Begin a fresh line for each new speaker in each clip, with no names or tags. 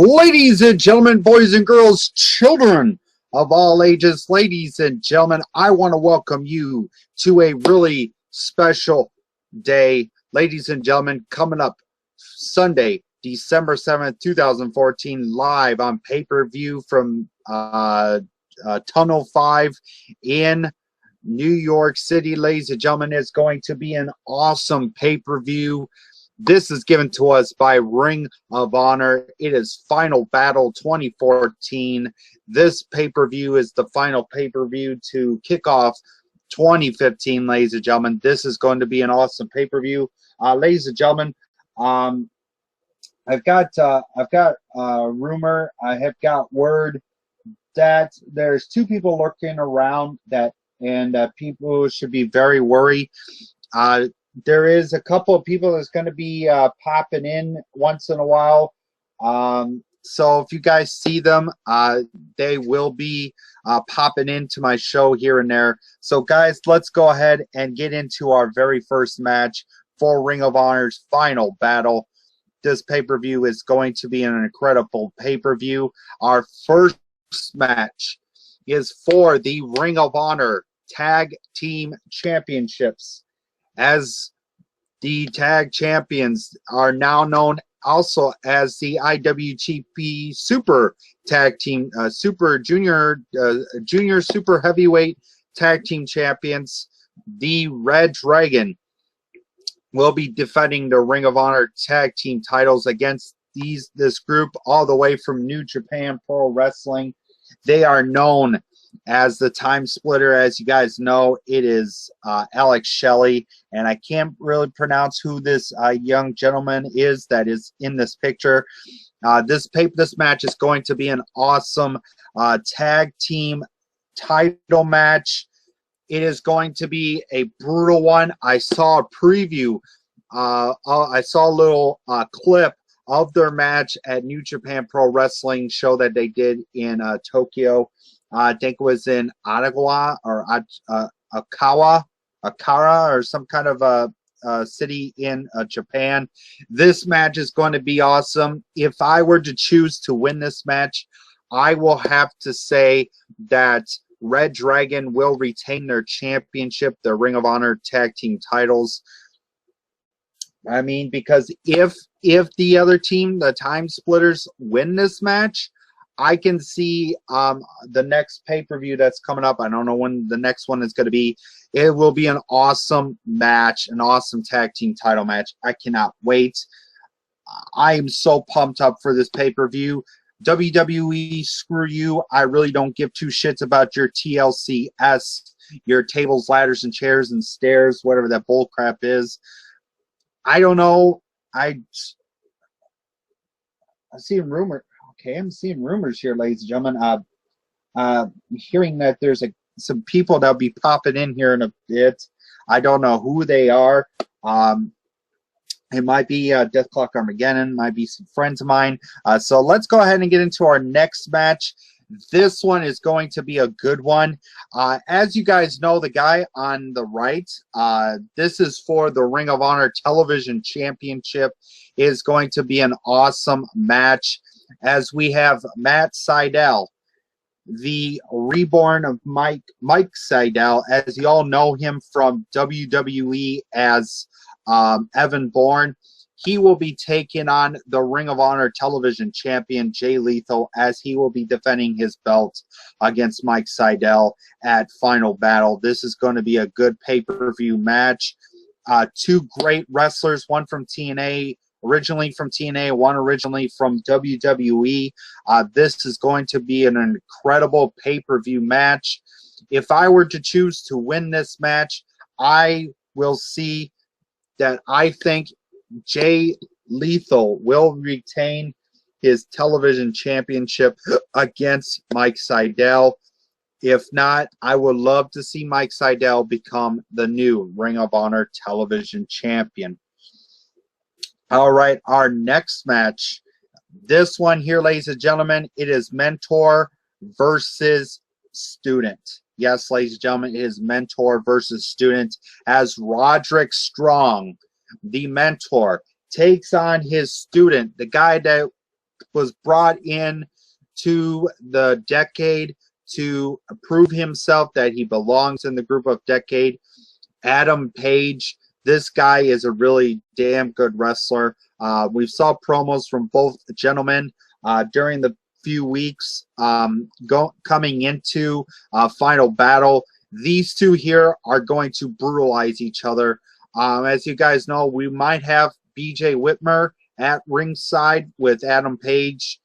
Ladies and gentlemen, boys and girls, children of all ages, ladies and gentlemen, I want to welcome you to a really special day. Ladies and gentlemen, coming up Sunday, December 7th, 2014, live on pay-per-view from Tunnel 5 in New York City. Ladies and gentlemen, it's going to be an awesome pay-per-view. This is given to us by Ring of Honor. It is Final Battle 2014. This pay-per-view is the final pay-per-view to kick off 2015, ladies and gentlemen. This is going to be an awesome pay-per-view. Ladies and gentlemen, I've got rumor, I have got word that there's two people lurking around and people should be very worried. There is a couple of people that's going to be popping in once in a while. So if you guys see them, they will be popping into my show here and there. So guys, let's go ahead and get into our very first match for Ring of Honor's Final Battle. This pay-per-view is going to be an incredible pay-per-view. Our first match is for the Ring of Honor Tag Team Championships. As the tag champions are now known also as the IWGP Super Tag Team, Super Junior Super Heavyweight Tag Team Champions, the Red Dragon will be defending the Ring of Honor Tag Team titles against this group all the way from New Japan Pro Wrestling. They are known as the Time Splitter. As you guys know, it is Alex Shelley, and I can't really pronounce who this young gentleman is that is in this picture. This match is going to be an awesome tag team title match. It is going to be a brutal one. I saw a preview. I saw a little clip of their match at New Japan Pro Wrestling show that they did in Tokyo. I think it was in Akara or some kind of a city in Japan. This match is going to be awesome. If I were to choose to win this match, I will have to say that Red Dragon will retain their championship, their Ring of Honor tag team titles. I mean, because if the other team, the Time Splitters, win this match, I can see the next pay-per-view that's coming up. I don't know when the next one is going to be. It will be an awesome match, an awesome tag team title match. I cannot wait. I am so pumped up for this pay-per-view. WWE, screw you. I really don't give two shits about your TLCS, your tables, ladders, and chairs and stairs, whatever that bullcrap is. I don't know. I see rumor. Okay, I'm seeing rumors here, ladies and gentlemen. Hearing that there's some people that'll be popping in here in a bit. I don't know who they are. It might be Death Clock Armageddon, might be some friends of mine. So let's go ahead and get into our next match. This one is going to be a good one. As you guys know, the guy on the right, this is for the Ring of Honor Television Championship. It is going to be an awesome match, as we have Matt Sydal, the reborn of Mike Sydal, as you all know him from WWE as Evan Bourne. He will be taking on the Ring of Honor Television Champion, Jay Lethal, as he will be defending his belt against Mike Sydal at Final Battle. This is going to be a good pay-per-view match. Two great wrestlers, one from TNA, originally from TNA, one originally from WWE. This is going to be an incredible pay-per-view match. If I were to choose to win this match, I will see that I think Jay Lethal will retain his television championship against Mike Sydal. If not, I would love to see Mike Sydal become the new Ring of Honor television champion. All right, our next match. This one here, ladies and gentlemen, it is mentor versus student. Yes, ladies and gentlemen, it is mentor versus student, as Roderick Strong, the mentor, takes on his student, the guy that was brought in to the Decade to prove himself that he belongs in the group of Decade. Adam Page, this guy is a really damn good wrestler. We saw promos from both gentlemen during the few weeks coming into Final Battle. These two here are going to brutalize each other. As you guys know, we might have BJ Whitmer at ringside with Adam Page,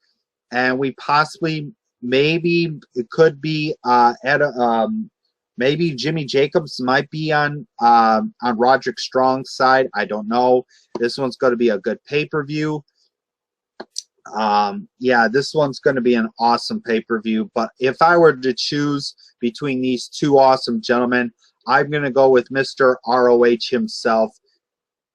and we possibly, maybe it could be maybe Jimmy Jacobs might be on Roderick Strong's side. I don't know. This one's going to be a good pay-per-view. Yeah, this one's going to be an awesome pay-per-view. But if I were to choose between these two awesome gentlemen, I'm going to go with Mr. ROH himself,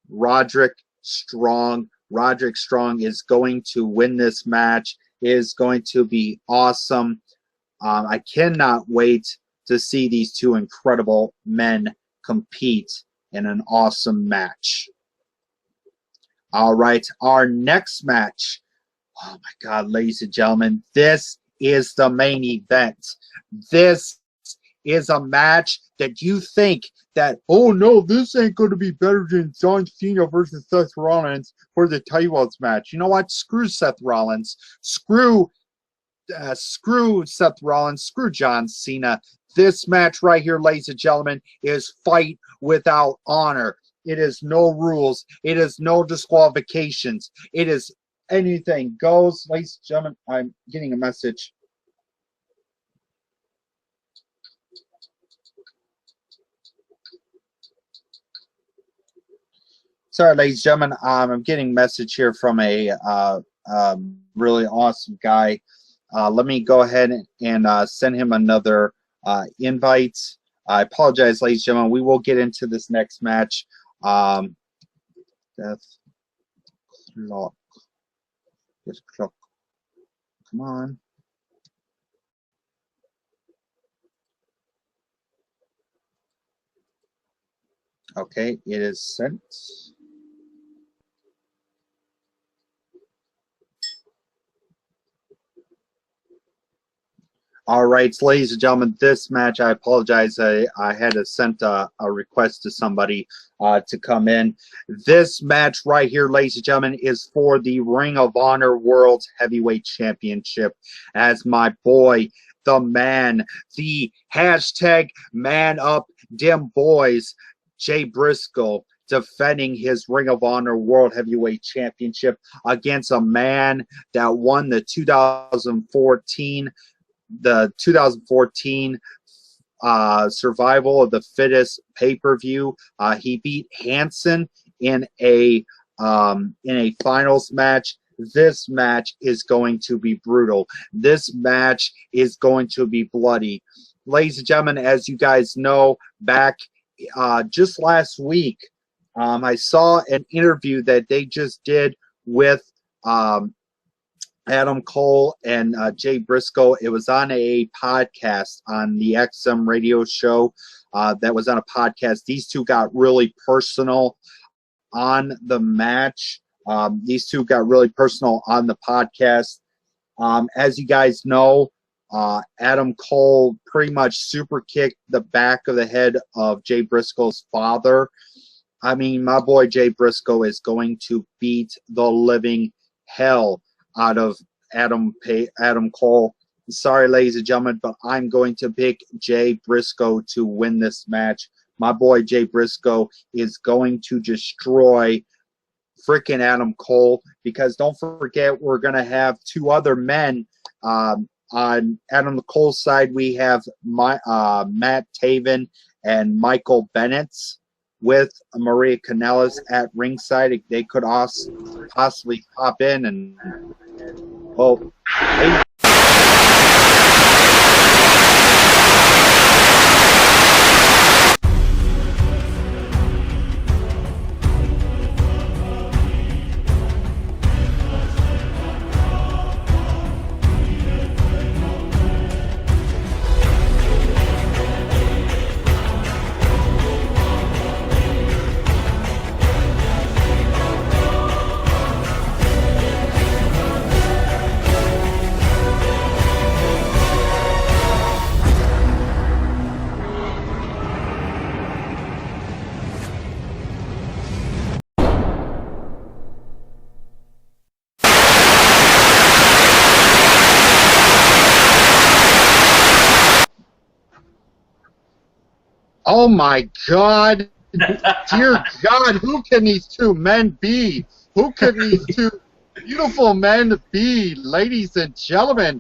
Roderick Strong. Roderick Strong is going to win this match. It is going to be awesome. I cannot wait to see these two incredible men compete in an awesome match. All right, our next match. Oh my God, ladies and gentlemen, this is the main event. This is a match that you think that, oh no, this ain't going to be better than John Cena versus Seth Rollins for the titles match. You know what? Screw Seth Rollins. Screw Seth Rollins. Screw John Cena. This match right here, ladies and gentlemen, is fight without honor. It is no rules. It is no disqualifications. It is anything goes. Ladies and gentlemen, I'm getting a message. Sorry, ladies and gentlemen, I'm getting a message here from a really awesome guy. Let me go ahead and send him another invite. I apologize, ladies and gentlemen. We will get into this next match. Death Clock. This clock. Come on. Okay, it is sent. All right, ladies and gentlemen, this match, I apologize. I had to send a request to somebody to come in. This match right here, ladies and gentlemen, is for the Ring of Honor World Heavyweight Championship. As my boy, the man, the hashtag man up dim boys, Jay Briscoe, defending his Ring of Honor World Heavyweight Championship against a man that won the 2014 Survival of the Fittest pay-per-view. He beat Hansen in a finals match. This match is going to be brutal. This match is going to be bloody. Ladies and gentlemen, as you guys know, back just last week, I saw an interview that they just did with Adam Cole and Jay Briscoe. It was on a podcast on the XM radio show that was on a podcast. These two got really personal on the match. These two got really personal on the podcast. As you guys know, Adam Cole pretty much super kicked the back of the head of Jay Briscoe's father. I mean, my boy Jay Briscoe is going to beat the living hell out of Adam Cole. Sorry, ladies and gentlemen, but I'm going to pick Jay Briscoe to win this match. My boy Jay Briscoe is going to destroy freaking Adam Cole, because don't forget, we're going to have two other men. On Adam Cole's side, we have Matt Taven and Michael Bennett, with Maria Kanellis at ringside. They could also possibly pop in and, well, Oh my God. Dear God, who can these two men be? Who can these two beautiful men be? Ladies and gentlemen,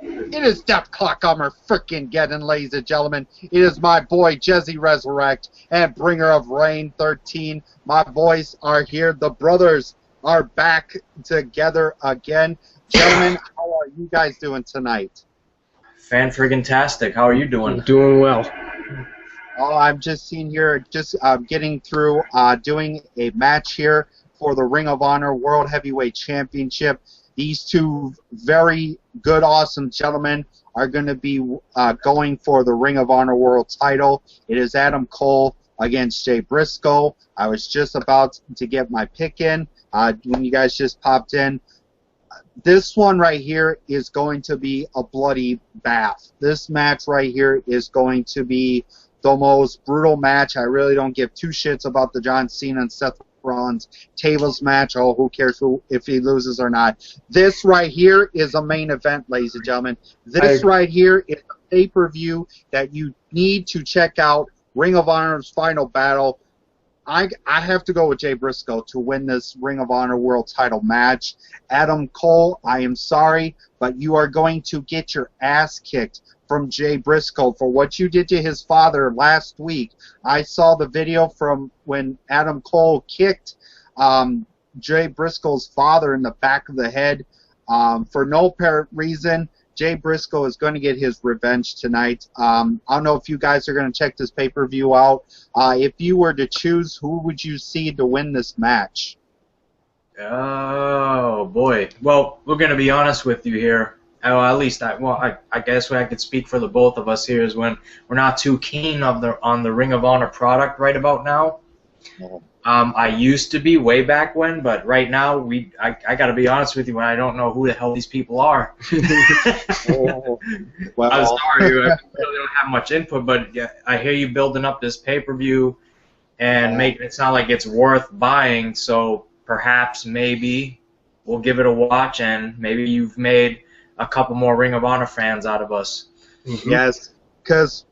it is Death Clock Armageddon, ladies and gentlemen. It is my boy Jesse Resurrect and Bringer of Rain 13. My boys are here. The brothers are back together again. Gentlemen, how are you guys doing tonight?
Fan-friggin-tastic. How are you doing?
Doing well.
Oh, I'm just seeing here, getting through doing a match here for the Ring of Honor World Heavyweight Championship. These two very good, awesome gentlemen are going to be going for the Ring of Honor World title. It is Adam Cole against Jay Briscoe. I was just about to get my pick in when you guys just popped in. This one right here is going to be a bloody bath. This match right here is going to be the most brutal match. I really don't give two shits about the John Cena and Seth Rollins tables match. Oh, who cares if he loses or not. This right here is a main event, ladies and gentlemen. This right here is a pay-per-view that you need to check out. Ring of Honor's final battle. I have to go with Jay Briscoe to win this Ring of Honor World title match. Adam Cole, I am sorry, but you are going to get your ass kicked from Jay Briscoe for what you did to his father last week. I saw the video from when Adam Cole kicked Jay Briscoe's father in the back of the head for no apparent reason. Jay Briscoe is going to get his revenge tonight. I don't know if you guys are going to check this pay-per-view out. If you were to choose, who would you see to win this match?
Oh, boy. Well, we're going to be honest with you here. At least, I guess I could speak for the both of us here is when we're not too keen on the Ring of Honor product right about now.
Oh.
I used to be way back when, but right now I got to be honest with you, I don't know who the hell these people are.
Oh, well.
I'm sorry, I really don't have much input, but yeah, I hear you building up this pay-per-view and making it sound like it's worth buying, so perhaps maybe we'll give it a watch and maybe you've made a couple more Ring of Honor fans out of us.
Yes, because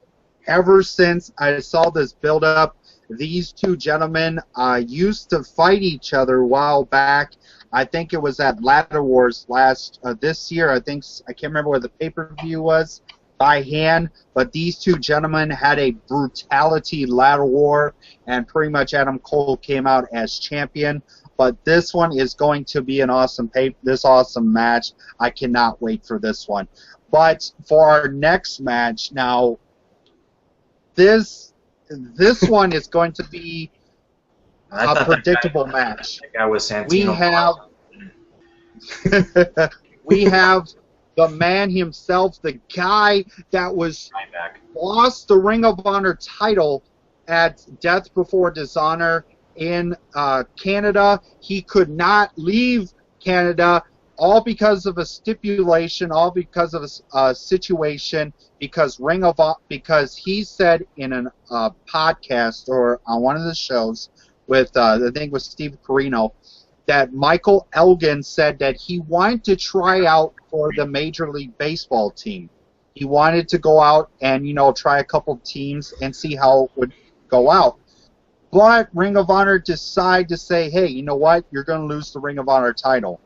ever since I saw this build-up, these two gentlemen used to fight each other a while back. I think it was at Ladder Wars this year. I can't remember where the pay-per-view was by hand, but these two gentlemen had a brutality ladder war, and pretty much Adam Cole came out as champion. But this one is going to be an awesome match. I cannot wait for this one. But for our next match now, this one is going to be a predictable match.
That guy was Santino.
We have the man himself, the guy that lost the Ring of Honor title at Death Before Dishonor in Canada. He could not leave Canada, all because of a stipulation, all because of a situation, because he said in a podcast or on one of the shows with I think it was Steve Carino, that Michael Elgin said that he wanted to try out for the Major League Baseball team. He wanted to go out and try a couple of teams and see how it would go out. But Ring of Honor decided to say, hey, you know what? You're going to lose the Ring of Honor title.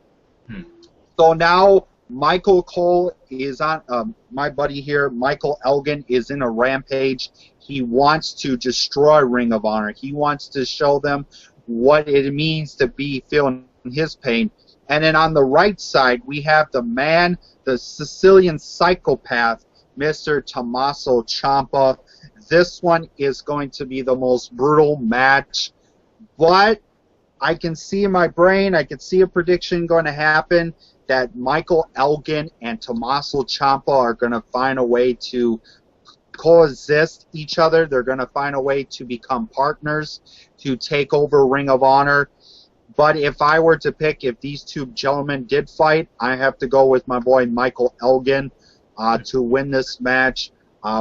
So now Michael Cole is on, my buddy here, Michael Elgin, is in a rampage. He wants to destroy Ring of Honor. He wants to show them what it means to be feeling his pain. And then on the right side, we have the man, the Sicilian psychopath, Mr. Tommaso Ciampa. This one is going to be the most brutal match. But I can see in my brain, I can see a prediction going to happen that Michael Elgin and Tommaso Ciampa are going to find a way to coexist each other. They're going to find a way to become partners, to take over Ring of Honor. But if I were to pick, if these two gentlemen did fight, I have to go with my boy Michael Elgin to win this match.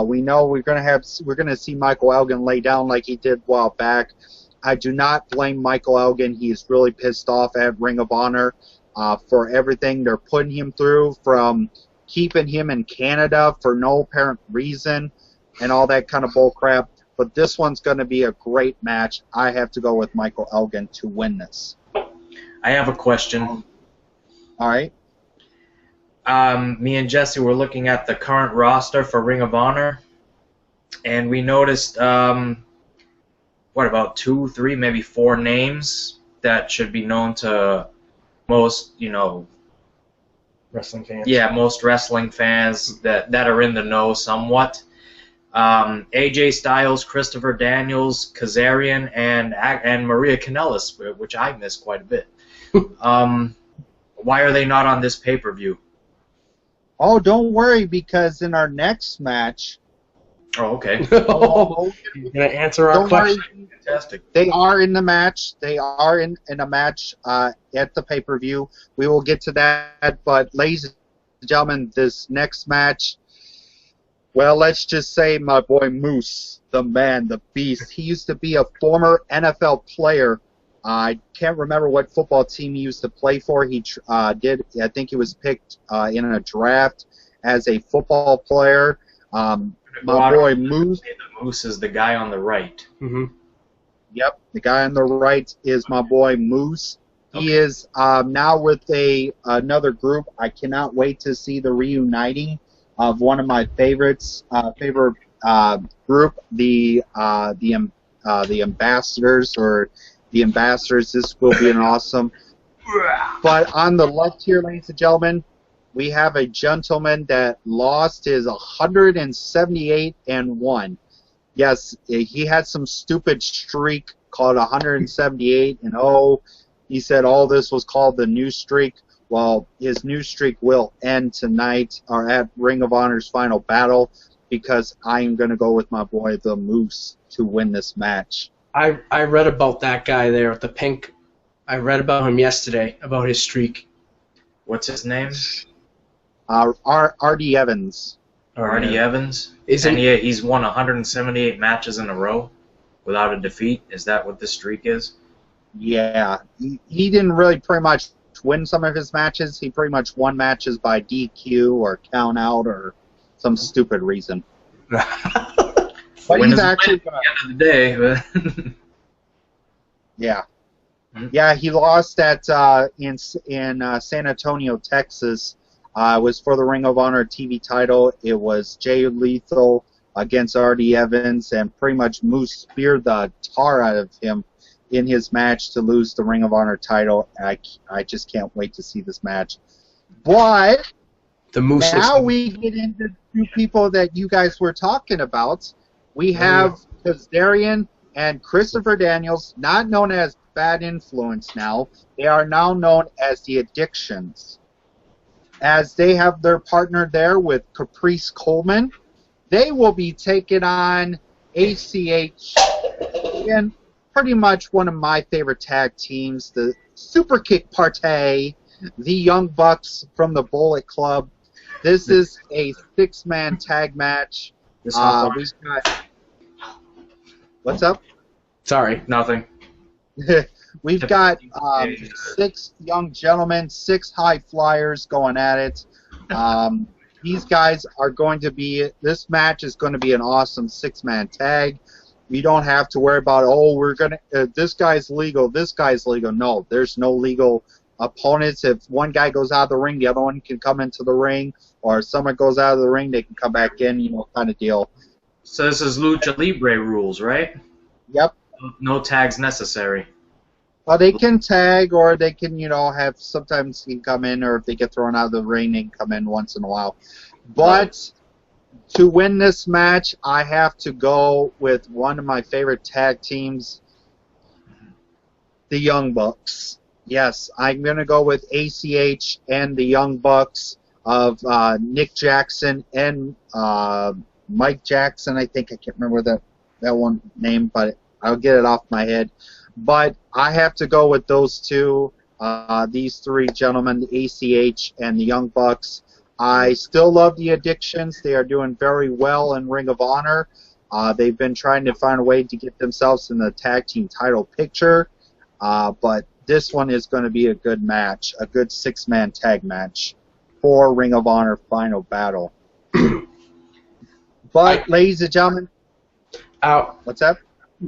We know we're going to see Michael Elgin lay down like he did a while back. I do not blame Michael Elgin. He is really pissed off at Ring of Honor for everything they're putting him through, from keeping him in Canada for no apparent reason and all that kind of bull crap. but this one's going to be a great match. I have to go with Michael Elgin to win this.
I have a question.
All right.
Me and Jesse were looking at the current roster for Ring of Honor, and we noticed, what, about 2, 3, maybe 4 names that should be known to most,
Wrestling fans.
Yeah, most wrestling fans that are in the know somewhat. AJ Styles, Christopher Daniels, Kazarian, and Maria Kanellis, which I miss quite a bit. Why are they not on this pay-per-view?
Oh, don't worry, because in our next match...
Oh, okay.
He's going to answer our question.
Worry.
Fantastic.
They are in the match. They are in a match at the pay-per-view. We will get to that, but ladies and gentlemen, this next match, well, let's just say my boy Moose, the man, the beast. He used to be a former NFL player. I can't remember what football team he used to play for. He did. I think he was picked in a draft as a football player. My boy Moose.
The Moose is the guy on the right.
Mm-hmm.
Yep, the guy on the right is my boy Moose.
Okay.
He is now with another group. I cannot wait to see the reuniting of one of my favorite group, the Ambassadors or the Ambassadors. This will be an awesome. But on the left here, ladies and gentlemen, we have a gentleman that lost his 178-1. Yes, he had some stupid streak called 178, and he said all this was called the new streak. Well, his new streak will end tonight or at Ring of Honor's final battle, because I am going to go with my boy the Moose to win this match.
I read about that guy there with the pink. I read about him yesterday, about his streak.
What's his name?
R.D. Evans.
Artie Evans? He's won 178 matches in a row without a defeat. Is that what the streak is?
Yeah. He didn't really pretty much win some of his matches. He pretty much won matches by DQ or count out or some stupid reason. But he's actually
at the end of the day.
Yeah. Yeah, he lost at in San Antonio, Texas. It was for the Ring of Honor TV title. It was Jay Lethal against R.D. Evans, and pretty much Moose speared the tar out of him in his match to lose the Ring of Honor title. I just can't wait to see this match. But
the Moose
now we get into two people that you guys were talking about. We have Kazarian and Christopher Daniels, not known as Bad Influence now. They are now known as the Addictions. As they have their partner there with Caprice Coleman, they will be taking on ACH, and pretty much one of my favorite tag teams, the Super Kick Party, the Young Bucks from the Bullet Club. This is a 6-man tag match. We've got, what's up?
Sorry.
Nothing.
We've got 6 young gentlemen, 6 high flyers going at it. These guys are going to be, this match is going to be an awesome 6-man tag. You don't have to worry about, we're going to, this guy's legal, this guy's legal. No, there's no legal opponents. If one guy goes out of the ring, the other one can come into the ring, or if someone goes out of the ring, they can come back in, kind of deal.
So this is Lucha Libre rules, right?
Yep.
No tags necessary.
Well, they can tag, or they can, have, sometimes he can come in, or if they get thrown out of the ring, they can come in once in a while. But to win this match, I have to go with one of my favorite tag teams, the Young Bucks. Yes, I'm going to go with ACH and the Young Bucks of Nick Jackson and Mike Jackson. I think I can't remember that one name, but I'll get it off my head. But I have to go with those two, these 3 gentlemen, the ACH and the Young Bucks. I still love the Addictions. They are doing very well in Ring of Honor. They've been trying to find a way to get themselves in the tag team title picture. But this one is going to be a good match, a good 6-man tag match for Ring of Honor Final Battle. But, ladies and gentlemen,
Out.
What's that?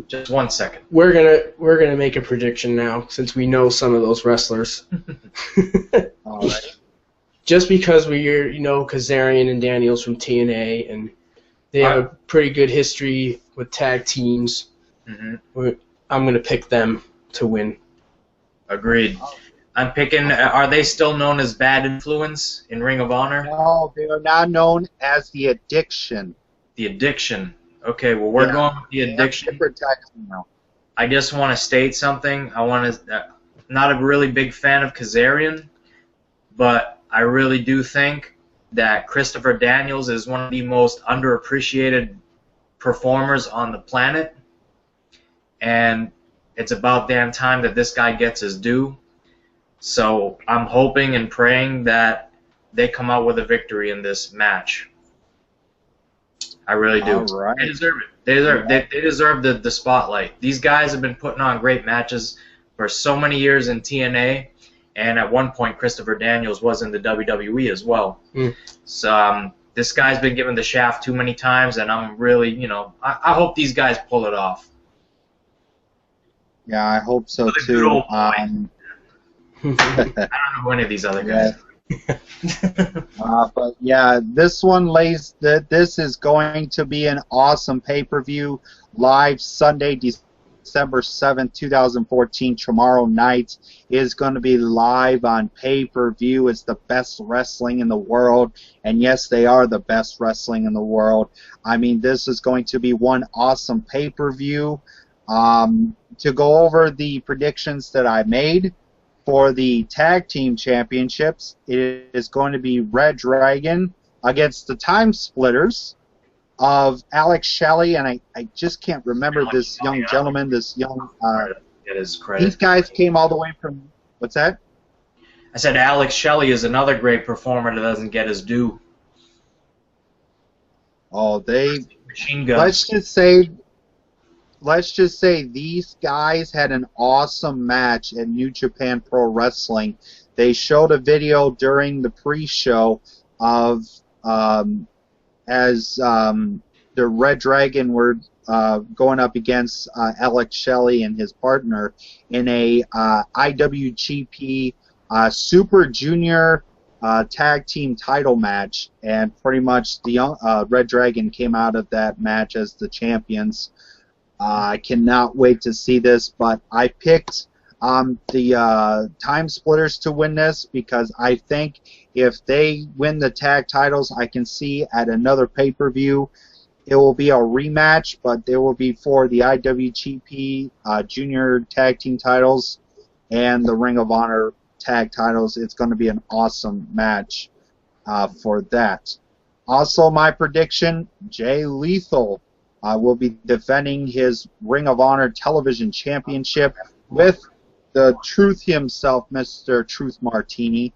Just 1 second.
We're gonna make a prediction now, since we know some of those wrestlers.
All right.
Just because we're, Kazarian and Daniels from TNA, and they have a pretty good history with tag teams.
Mm-hmm.
I'm going to pick them to win.
Agreed. I'm picking, are they still known as Bad Influence in Ring of Honor?
No, they are not known as the Addiction.
The Addiction. Okay, well, we're going with the Addiction.
Different tags now.
I just want to state something. Not a really big fan of Kazarian, but I really do think that Christopher Daniels is one of the most underappreciated performers on the planet, and it's about damn time that this guy gets his due. So I'm hoping and praying that they come out with a victory in this match. I really do.
All right.
They deserve it. They deserve the spotlight. These guys have been putting on great matches for so many years in TNA, and at one point Christopher Daniels was in the WWE as well. So this guy's been given the shaft too many times, and I'm really, I hope these guys pull it off.
Yeah, I hope so
Really
too.
good old boy. I don't know any of these other guys.
But yeah, this one this is going to be an awesome pay-per-view live Sunday, December 7th, 2014. Tomorrow night is going to be live on pay-per-view. It's the best wrestling in the world, and yes, they are the best wrestling in the world. I mean, this is going to be one awesome pay-per-view. To go over the predictions that I made for the tag team championships, it is going to be Red Dragon against the Time Splitters of Alex Shelley, and I just can't remember this young gentleman, this young...
Get his credit.
These guys came all the way from... What's that?
I said Alex Shelley is another great performer that doesn't get his due.
Oh,
Machine guns.
Let's just say these guys had an awesome match at New Japan Pro Wrestling. They showed a video during the pre-show of as the Red Dragon were going up against Alex Shelley and his partner in a IWGP Super Junior tag team title match, and pretty much the Red Dragon came out of that match as the champions. I cannot wait to see this, but I picked the Time Splitters to win this because I think if they win the tag titles, I can see at another pay-per-view it will be a rematch, but there will be for the IWGP Junior Tag Team titles and the Ring of Honor Tag titles. It's going to be an awesome match for that. Also, my prediction, Jay Lethal will be defending his Ring of Honor Television Championship with the Truth himself, Mr. Truth Martini,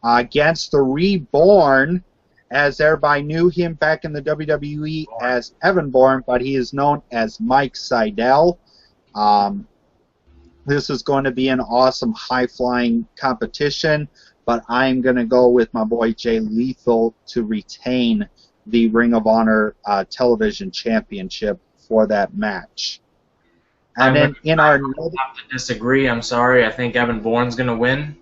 against the Reborn, as everybody knew him back in the WWE as Evan Bourne, but he is known as Mike Seidel. This is going to be an awesome high-flying competition, but I'm going to go with my boy Jay Lethal to retain the Ring of Honor Television Championship for that match. And then in our...
I have to disagree. I'm sorry. I think Evan Bourne's going to win.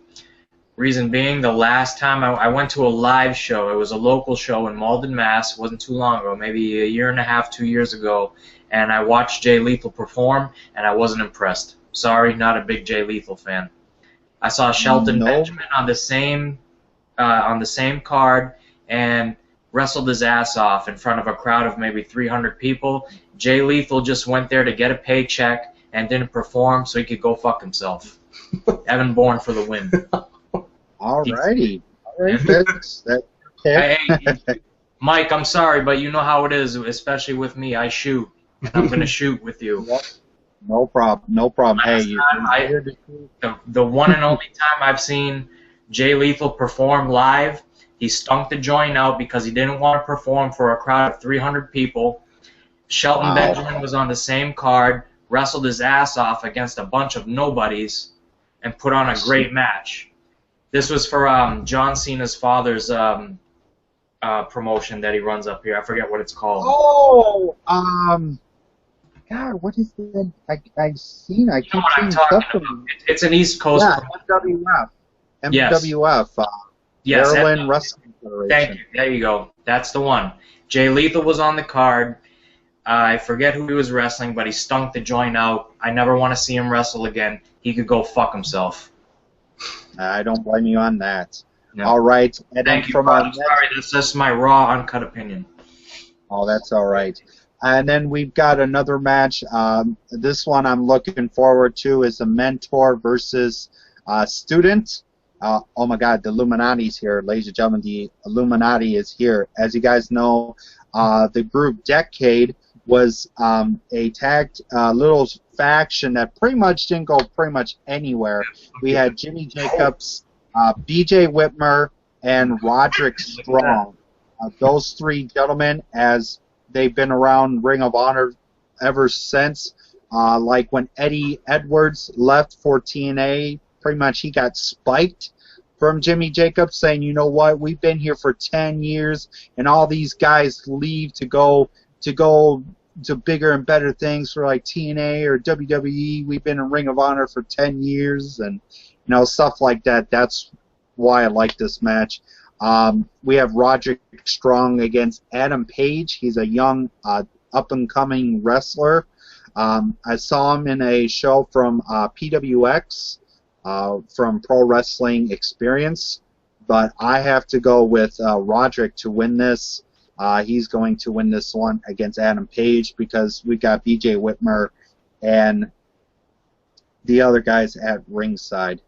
Reason being, the last time I went to a live show, it was a local show in Malden, Mass. It wasn't too long ago, maybe a year and a half, 2 years ago, and I watched Jay Lethal perform, and I wasn't impressed. Sorry, not a big Jay Lethal fan. I saw Shelton Benjamin on the same card and wrestled his ass off in front of a crowd of maybe 300 people. Jay Lethal just went there to get a paycheck and didn't perform, so he could go fuck himself. Evan Bourne for the win.
Alrighty. Alright, that's okay.
Hey, Mike, I'm sorry, but you know how it is, especially with me. I shoot. I'm going to shoot with you.
Yep. No problem. No problem.
The one and only time I've seen Jay Lethal perform live, he stunk the joint out because he didn't want to perform for a crowd of 300 people. Shelton Benjamin was on the same card, wrestled his ass off against a bunch of nobodies, and put on a great match. This was for John Cena's father's promotion that he runs up here. I forget what it's called.
Oh, God, what is that? I keep seeing
I'm
stuff
talking
from
about. It's an East Coast.
yeah, MWF.
Yes.
MWF,
Yes.
Maryland Wrestling Federation.
Thank you. There you go. That's the one. Jay Lethal was on the card. I forget who he was wrestling, but he stunk the joint out. I never want to see him wrestle again. He could go fuck himself.
I don't blame you on that.
No.
All right. And
Thank you.
from our
Sorry, this is my raw, uncut opinion.
Oh, that's all right. And then we've got another match. This one I'm looking forward to is a mentor versus student. Oh my God, the Illuminati's here, ladies and gentlemen. The Illuminati is here. As you guys know, the group Decade was a tagged little faction that pretty much didn't go pretty much anywhere. We had Jimmy Jacobs, B.J. Whitmer, and Roderick Strong. Those three gentlemen, as they've been around Ring of Honor ever since. Like when Eddie Edwards left for TNA, pretty much he got spiked from Jimmy Jacobs saying, you know what, we've been here for 10 years and all these guys leave to go to bigger and better things for like TNA or WWE. We've been in Ring of Honor for 10 years and stuff like that. That's why I like this match. We have Roderick Strong against Adam Page. He's a young up-and-coming wrestler. I saw him in a show from PWX, from Pro Wrestling Experience, but I have to go with Roderick to win this. He's going to win this one against Adam Page because we got B.J. Whitmer and the other guys at ringside.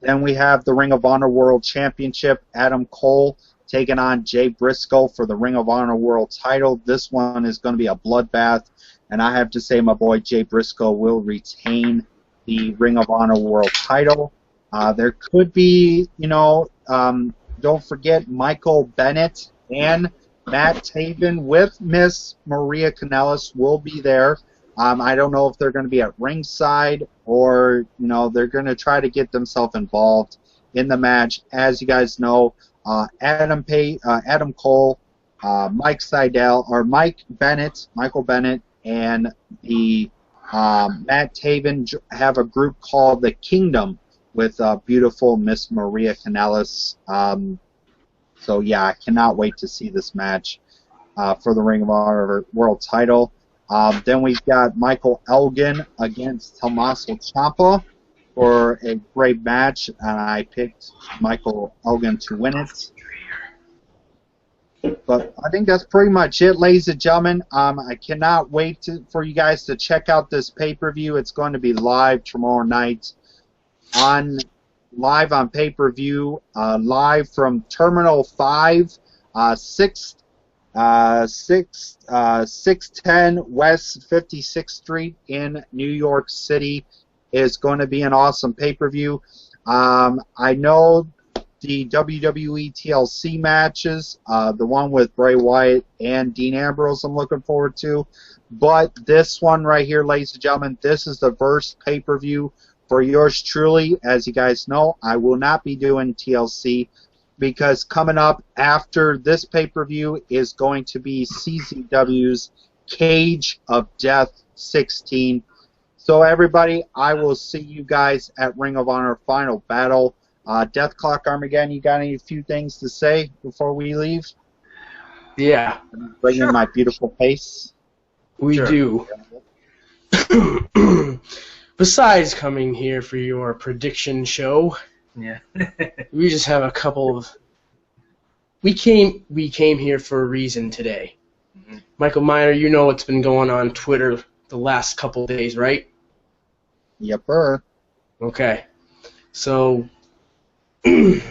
Then we have the Ring of Honor World Championship. Adam Cole taking on Jay Briscoe for the Ring of Honor World title. This one is going to be a bloodbath, and I have to say my boy Jay Briscoe will retain the Ring of Honor World title. There could be, don't forget Michael Bennett and Matt Taven with Miss Maria Kanellis will be there. I don't know if they're going to be at ringside or, they're going to try to get themselves involved in the match. As you guys know, Adam Cole, Michael Bennett, and the Matt Taven have a group called the Kingdom with beautiful Miss Maria Kanellis. So yeah, I cannot wait to see this match for the Ring of Honor World title. Then we've got Michael Elgin against Tommaso Ciampa for a great match, and I picked Michael Elgin to win it. But I think that's pretty much it, ladies and gentlemen. I cannot wait for you guys to check out this pay-per-view. It's going to be live tomorrow night, live on pay-per-view, live from Terminal 5, 610 West 56th Street in New York City. Is going to be an awesome pay-per-view. I know the WWE TLC matches, the one with Bray Wyatt and Dean Ambrose I'm looking forward to. But this one right here, ladies and gentlemen, this is the first pay-per-view for yours truly. As you guys know, I will not be doing TLC because coming up after this pay-per-view is going to be CZW's Cage of Death 16. So everybody, I will see you guys at Ring of Honor Final Battle. Death Clock Armageddon, you got any few things to say before we leave?
Yeah.
Bring in my beautiful face.
We do. Besides coming here for your prediction show,
Yeah.
we just have a couple of... We came here for a reason today.
Mm-hmm.
Michael Miner, you know what's been going on Twitter the last couple days, right?
Yepper.
Okay. So, I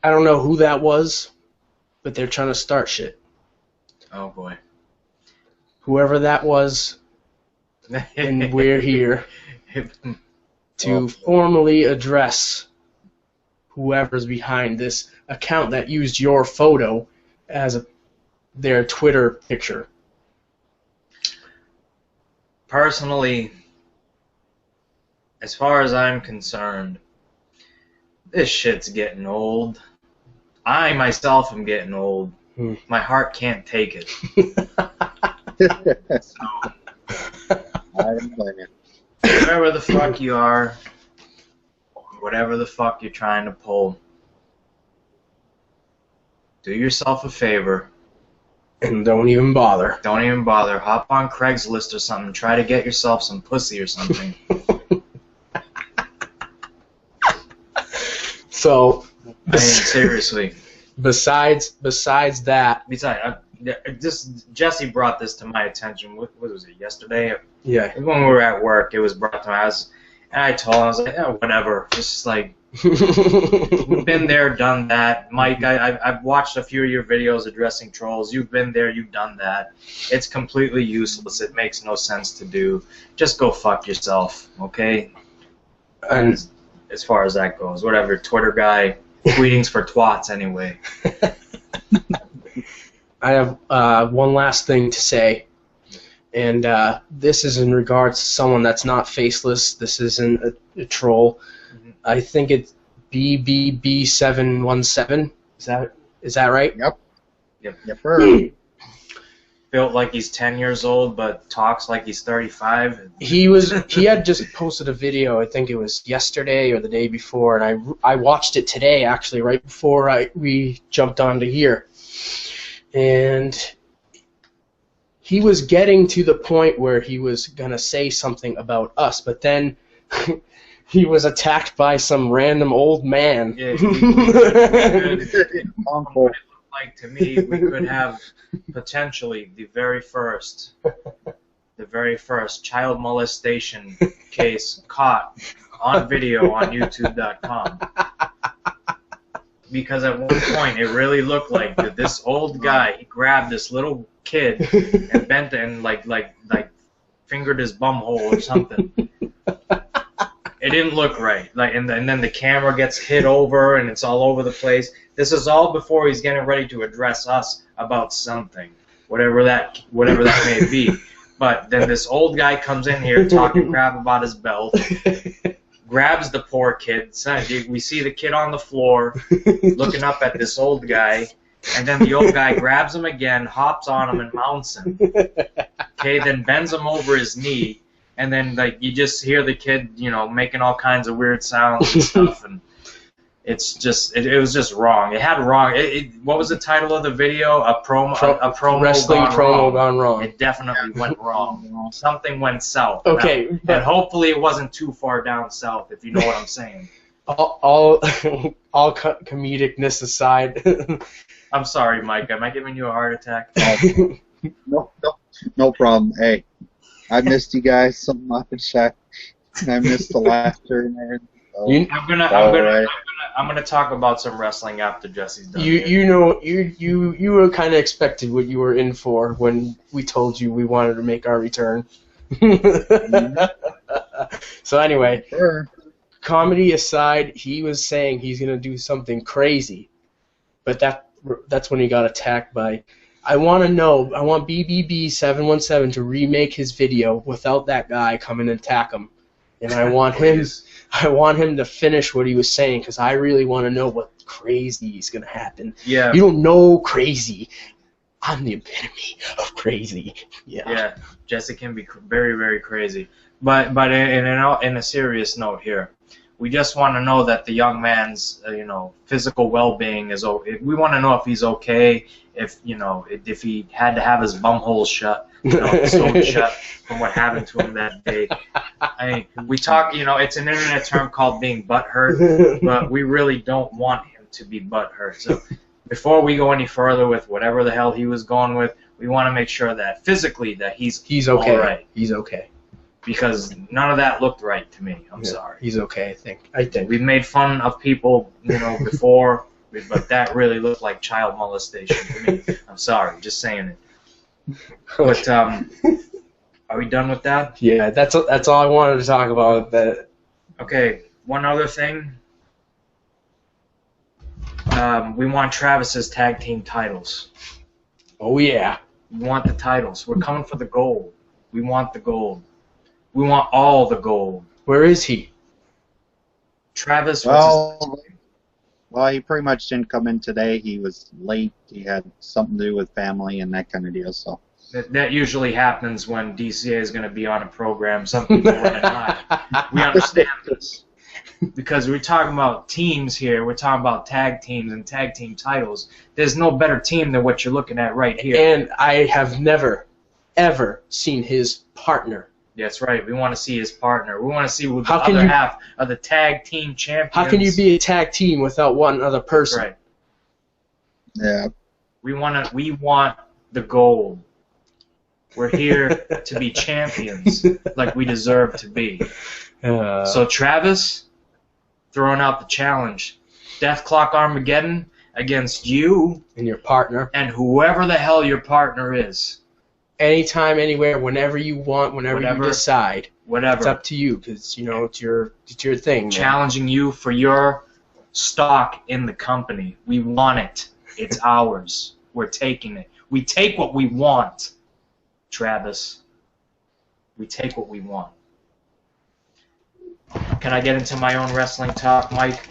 don't know who that was, but they're trying to start shit.
Oh, boy.
Whoever that was, and we're here to formally address whoever's behind this account that used your photo as their Twitter picture.
Personally, as far as I'm concerned, this shit's getting old. I myself am getting old. My heart can't take it. So,
I don't blame you.
Wherever the fuck you are, whatever the fuck you're trying to pull, do yourself a favor.
And don't even bother.
Don't even bother. Hop on Craigslist or something. Try to get yourself some pussy or something.
So,
I mean, seriously.
Besides that,
Just Jesse brought this to my attention. What was it? Yesterday?
yeah.
When we were at work, it was brought to my house, and I told him, I was like, oh, whatever. It's just like, we've been there, done that. Mike, I've watched a few of your videos addressing trolls. You've been there, you've done that. It's completely useless. It makes no sense to do. Just go fuck yourself, okay? And as far as that goes, whatever. Twitter guy, tweetings for twats anyway.
I have one last thing to say, and this is in regards to someone that's not faceless. This isn't a troll.
Mm-hmm.
I think it's BBB717. Is that right?
Yep.
Yep.
Yep. Sir.
Built like he's 10 years old, but talks like he's 35.
He had just posted a video. I think it was yesterday or the day before, and I watched it today actually, right before we jumped onto here. And he was getting to the point where he was going to say something about us, but then he was attacked by some random old man.
Yeah,
Uncle.
like to me, we could have potentially the very first child molestation case caught on video on YouTube.com. Because at one point it really looked like that this old guy, he grabbed this little kid and bent it and like fingered his bum hole or something. It didn't look right. And then the camera gets hit over and it's all over the place. This is all before he's getting ready to address us about something, whatever that may be. But then this old guy comes in here talking crap about his belt, grabs the poor kid. We see the kid on the floor looking up at this old guy, and then the old guy grabs him again, hops on him, and mounts him. Okay, then bends him over his knee, and then you just hear the kid, making all kinds of weird sounds and stuff, and it's just it was just wrong. It had wrong. What was the title of the video? A promo
wrestling promo gone wrong.
It definitely went wrong. Something went south.
Okay,
and hopefully it wasn't too far down south, if you know what I'm saying.
All comedicness aside.
I'm
sorry, Mike. Am I giving you a heart attack?
No problem. Hey, I missed you guys so much. I missed the laughter and everything. So,
I'm gonna talk about some wrestling after Jesse's done.
You were kind of expected what you were in for when we told you we wanted to make our return. So anyway,
sure.
Comedy aside, he was saying he's gonna do something crazy, but that's when he got attacked by. I want BBB717 to remake his video without that guy coming and attack him, and I want him to finish what he was saying because I really want to know what crazy is gonna happen.
Yeah.
You don't know crazy. I'm the epitome of crazy. Yeah.
Yeah. Jesse can be very, very crazy. But in a serious note here, we just want to know that the young man's physical well-being is okay. We want to know if he's okay. If he had to have his bumhole shut, sewn shut from what happened to him that day. We talk, it's an internet term called being butthurt, but we really don't want him to be butthurt. So before we go any further with whatever the hell he was going with, we want to make sure that physically that he's
okay.
All right.
He's okay.
Because none of that looked right to me. I'm sorry.
He's okay, I think.
We've made fun of people, before. But that really looked like child molestation to me. I'm sorry, just saying it. But are we done with that?
Yeah, that's all I wanted to talk about.
Okay, one other thing. We want Travis's tag team titles.
Oh yeah.
We want the titles. We're coming for the gold. We want the gold. We want all the gold.
Where is he?
Travis.
Well, he pretty much didn't come in today. He was late. He had something to do with family and that kind of deal. So
That usually happens when D.C.A. is going to be on a program. Some people run it high. We understand this. Because we're talking about teams here. We're talking about tag teams and tag team titles. There's no better team than what you're looking at right here.
And I have never, ever seen his partner.
That's right. We want to see his partner. We want to see who the other half of the tag team champions.
How can you be a tag team without one other person?
Right.
Yeah.
We want the gold. We're here to be champions, like we deserve to be. So Travis, throwing out the challenge, Death Clock Armageddon against you
and your partner
and whoever the hell your partner is.
Anytime, anywhere, whenever you want, whenever you decide.
Whatever.
It's up to you, because it's your thing.
Challenging you for your stock in the company. We want it. It's ours. We're taking it. We take what we want, Travis. We take what we want. Can I get into my own wrestling talk, Mike?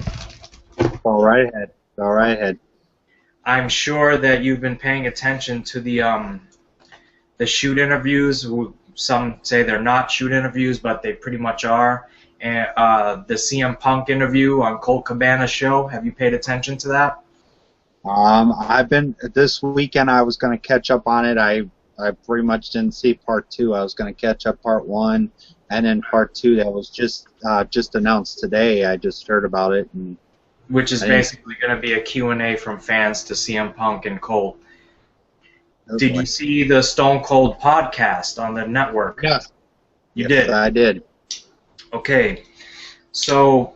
Go right ahead. Go right ahead.
I'm sure that you've been paying attention to the shoot interviews. Some say they're not shoot interviews, but they pretty much are. And the CM Punk interview on Colt Cabana's show. Have you paid attention to that?
I've been this weekend. I was going to catch up on it. I pretty much didn't see part 2. I was going to catch up part 1, and then part 2 that was just announced today. I just heard about it, and
which is basically going to be a Q&A from fans to CM Punk and Colt. Did you see the Stone Cold podcast on the network?
Yes.
You did?
I did.
Okay. So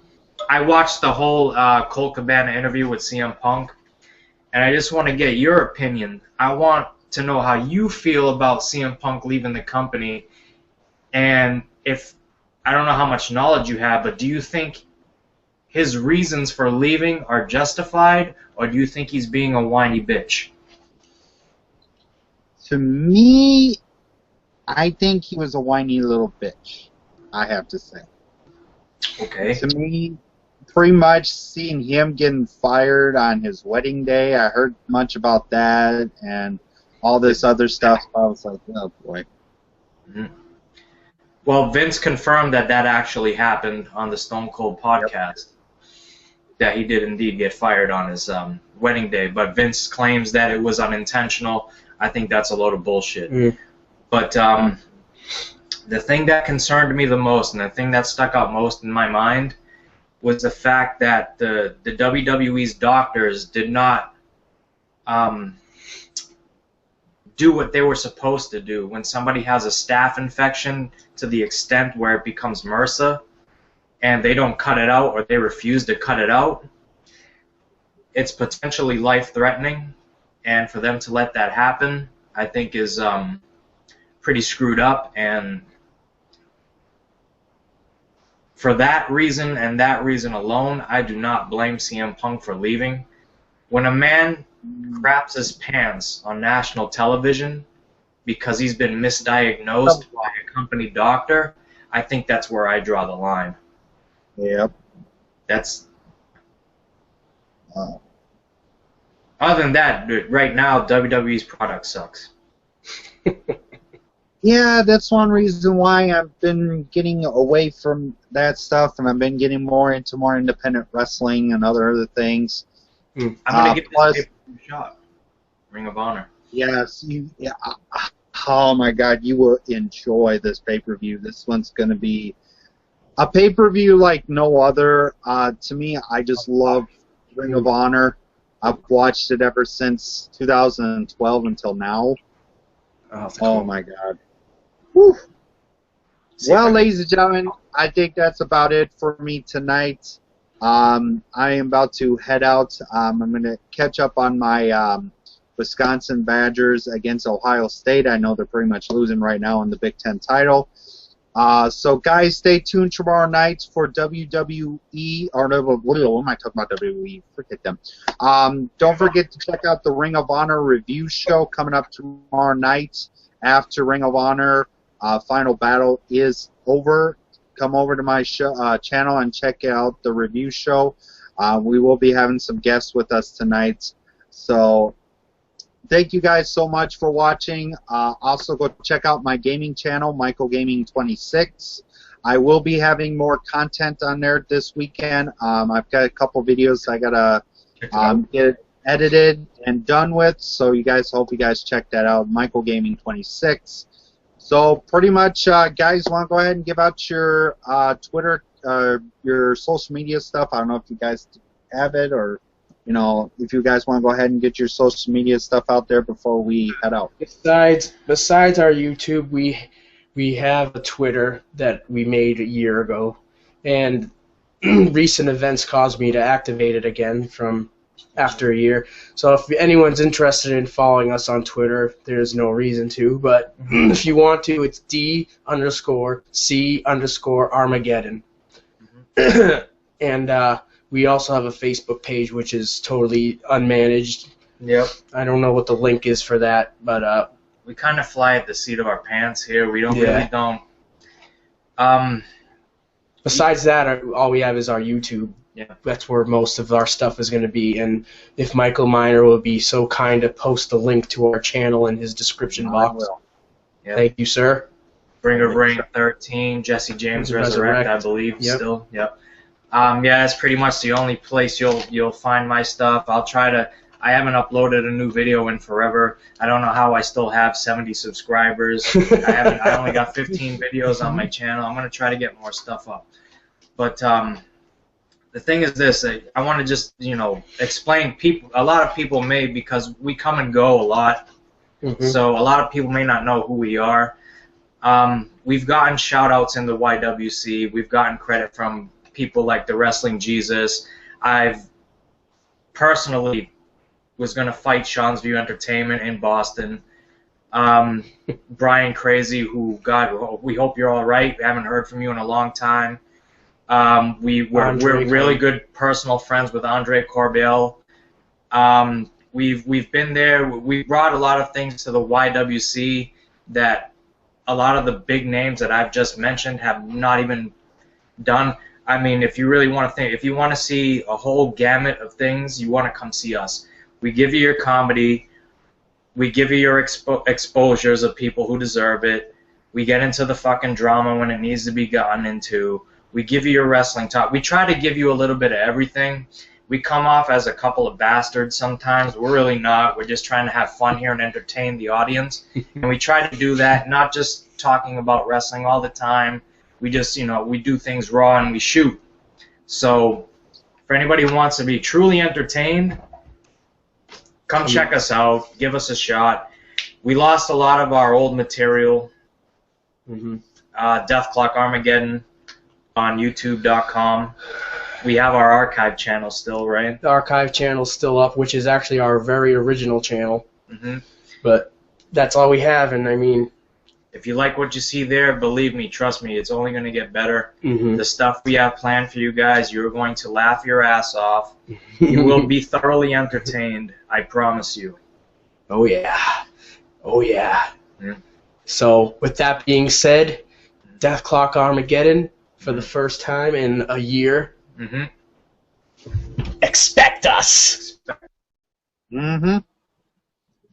I watched the whole Colt Cabana interview with CM Punk, and I just want to get your opinion. I want to know how you feel about CM Punk leaving the company, and if I don't know how much knowledge you have, but do you think his reasons for leaving are justified, or do you think he's being a whiny bitch?
To me, I think he was a whiny little bitch, I have to say.
Okay.
To me, pretty much seeing him getting fired on his wedding day, I heard much about that and all this other stuff. I was like, oh boy.
Mm-hmm. Well, Vince confirmed that actually happened on the Stone Cold podcast. Yep. That he did indeed get fired on his wedding day, but Vince claims that it was unintentional. I think that's a load of bullshit. Mm. But the thing that concerned me the most, and the thing that stuck out most in my mind, was the fact that the WWE's doctors did not do what they were supposed to do when somebody has a staph infection to the extent where it becomes MRSA, and they don't cut it out or they refuse to cut it out. It's potentially life-threatening, and for them to let that happen, I think is pretty screwed up. And for that reason and that reason alone, I do not blame CM Punk for leaving. When a man craps his pants on national television because he's been misdiagnosed by a company doctor, I think that's where I draw the line.
Yep.
That's. Other than that, right now, WWE's product sucks.
Yeah, that's one reason why I've been getting away from that stuff, and I've been getting more into more independent wrestling and other things.
I'm going to give this pay-per-view a shot. Ring of Honor.
Yes. Oh, my God. You will enjoy this pay-per-view. This one's going to be a pay-per-view like no other. To me, I just love Ring of Honor. I've watched it ever since 2012 until now. Oh my God. Whew. Well, ladies and gentlemen, I think that's about it for me tonight. I am about to head out. I'm going to catch up on my Wisconsin Badgers against Ohio State. I know they're pretty much losing right now in the Big Ten title. So, guys, stay tuned tomorrow night for WWE. Or what am I talking about? WWE. Forget them. Don't forget to check out the Ring of Honor review show coming up tomorrow night after Ring of Honor Final Battle is over. Come over to my channel and check out the review show. We will be having some guests with us tonight. So thank you guys so much for watching. Also, go check out my gaming channel, Michael Gaming 26. I will be having more content on there this weekend. I've got a couple videos I gotta get edited and done with, so hope you guys check that out, Michael Gaming 26. So pretty much, guys, want to go ahead and give out your Twitter, your social media stuff? I don't know if you guys have it, or if you guys want to go ahead and get your social media stuff out there before we head out.
Besides our YouTube, we have a Twitter that we made a year ago, and recent events caused me to activate it again from after a year. So if anyone's interested in following us on Twitter, there's no reason to, but if you want to, it's D_C_Armageddon. And we also have a Facebook page, which is totally unmanaged.
Yep.
I don't know what the link is for that, but
we kind of fly at the seat of our pants here. We really don't.
Besides that, all we have is our YouTube.
Yeah.
That's where most of our stuff is going to be. And if Michael Miner will be so kind to post a link to our channel in his description box.
Yep.
Thank you, sir.
Bring of Rain 13, Jesse James Resurrect, I believe, still. Yep. Yeah, that's pretty much the only place you'll find my stuff. I haven't uploaded a new video in forever. I don't know how I still have 70 subscribers. I only got 15 videos on my channel. I'm gonna try to get more stuff up. But the thing is this: I want to just explain. A lot of people may, because we come and go a lot, so a lot of people may not know who we are. We've gotten shout outs in the YWC. We've gotten credit from people like the Wrestling Jesus. I've personally was going to fight Sean's View Entertainment in Boston. Brian Crazy, who, God, we hope you're all right. We haven't heard from you in a long time. We're really good personal friends with Andre Corbell. We've been there. We brought a lot of things to the YWC that a lot of the big names that I've just mentioned have not even done. I mean, if you really want to if you want to see a whole gamut of things, you want to come see us. We give you your comedy. We give you your exposures of people who deserve it. We get into the fucking drama when it needs to be gotten into. We give you your wrestling talk. We try to give you a little bit of everything. We come off as a couple of bastards sometimes. We're really not. We're just trying to have fun here and entertain the audience. And we try to do that, not just talking about wrestling all the time. We just, we do things raw and we shoot. So for anybody who wants to be truly entertained, come check us out. Give us a shot. We lost a lot of our old material. Death Clock Armageddon on YouTube.com. We have our archive channel still, right?
The archive channel's still up, which is actually our very original channel. But that's all we have, and I mean,
if you like what you see there, believe me, trust me, it's only going to get better. The stuff we have planned for you guys, you're going to laugh your ass off. You will be thoroughly entertained, I promise you.
Oh yeah. Oh yeah. So with that being said, Death Clock Armageddon for the first time in a year. Expect us.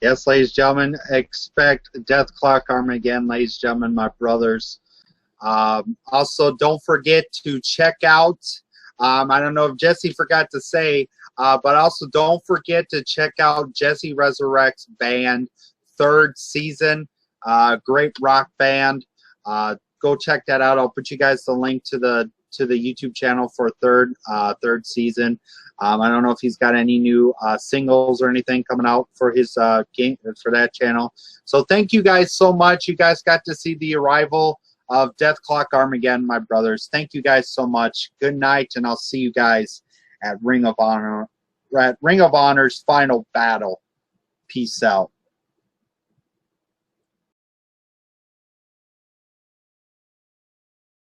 Yes, ladies and gentlemen, expect Death Clock Armageddon, ladies and gentlemen, my brothers. Also, don't forget to check out, I don't know if Jesse forgot to say, but also don't forget to check out Jesse Resurrect's band, 3rd season. Great rock band. Go check that out. I'll put you guys the link to the YouTube channel for third season. I don't know if he's got any new singles or anything coming out for his game for that channel. So thank you guys so much. You guys got to see the arrival of Death Clock Armageddon, my brothers. Thank you guys so much. Good night, and I'll see you guys at Ring of Honor, at Ring of Honor's final battle. Peace out.